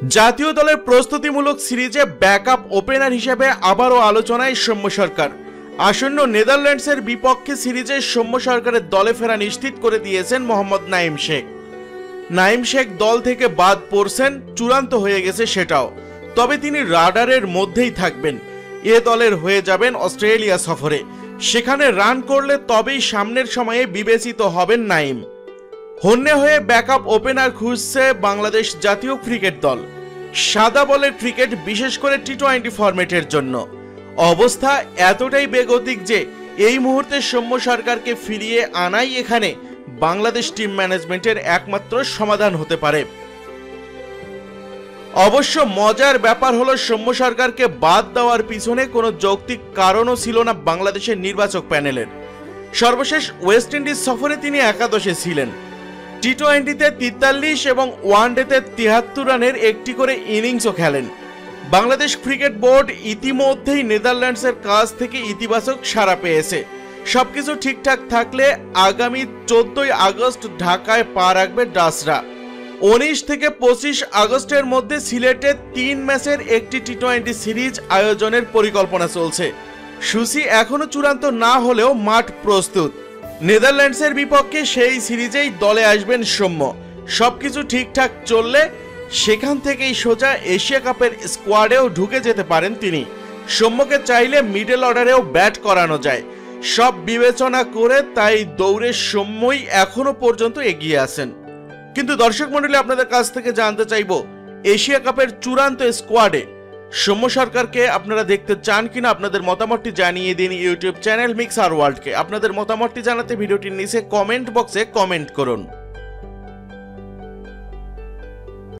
জাতীয় দলের প্রস্তুতিমূলক সিরিজে ব্যাকআপ ওপেনার হিসেবে আবারও আলোচনায় সৌম্য সরকার। আসন্ন নেদারল্যান্ডসের বিপক্ষে সিরিজে সৌম্য সরকারের দলে ফেরা নিশ্চিত করে দিয়েছেন মোহাম্মদ নাঈম শেখ। নাঈম শেখ দল থেকে বাদ পড়ছেন, চূড়ান্ত হয়ে গেছে সেটাও। তবে তিনি রাডারের মধ্যেই থাকবেন। এ দলের হয়ে যাবেন অস্ট্রেলিয়া সফরে, সেখানে রান করলে তবেই সামনের সময়ে বিবেচিত হবেন নাঈম। হন্যে হয়ে ব্যাকআপ ওপেনার খুঁজছে বাংলাদেশ জাতীয় ক্রিকেট দল। সাদা বলের ক্রিকেট, বিশেষ করে টি-20 ফরম্যাটের জন্য অবস্থা এতটাই বেগতিক যে এই মুহূর্তে সৌম্য সরকারকে ফিরিয়ে আনাই এখানে বাংলাদেশ টিম ম্যানেজমেন্টের একমাত্র সমাধান হতে পারে। অবশ্য মজার ব্যাপার হলো, সৌম্য সরকারকে বাদ দেওয়ার পিছনে কোনো যৌক্তিক কারণও ছিল না বাংলাদেশের নির্বাচক প্যানেলের। সর্বশেষ ওয়েস্ট ইন্ডিজ সফরে তিনি একাদশে ছিলেন। টি-20তে 43 এবং ওয়ানডেতে 73 রানের একটি করে ইনিংসও খেলেন। বাংলাদেশ ক্রিকেট বোর্ড ইতিমধ্যেই নেদারল্যান্ডসের কাছ থেকে ইতিবাচক সাড়া পেয়েছে। সবকিছু ঠিকঠাক থাকলে আগামী 14 আগস্ট ঢাকায় পা রাখবে ডাচরা। 19 থেকে 25 আগস্টের মধ্যে সিলেটে 3 ম্যাচের একটি টি-20 সিরিজ আয়োজনের পরিকল্পনা চলছে। সূচি এখনো চূড়ান্ত না হলেও মাঠ প্রস্তুত। নেদারল্যান্ডসের বিপক্ষে সেই সিরিজেই দলে আসবেন সৌম্য। সবকিছু ঠিকঠাক চললে সেখান থেকেই সোজা এশিয়া কাপের স্কোয়াডেও ঢুকে যেতে পারেন তিনি। সৌম্যকে চাইলে মিডল অর্ডারেও ব্যাট করানো যায়। সব বিবেচনা করে তাই দৌড়ে সৌম্যই এখনো পর্যন্ত এগিয়ে আছেন। কিন্তু দর্শক মণ্ডলী, আপনাদের কাছ থেকে জানতে চাইব, এশিয়া কাপের চূড়ান্ত স্কোয়াডে সৌম্য সরকারকে আপনারা দেখতে চান কিনা? আপনাদের মতামতটি জানিয়ে দিন ইউটিউব চ্যানেল মিক্সার ওয়ার্ল্ডকে। আপনাদের মতামতটি জানাতে ভিডিওটির নিচে কমেন্ট বক্সে কমেন্ট করুন।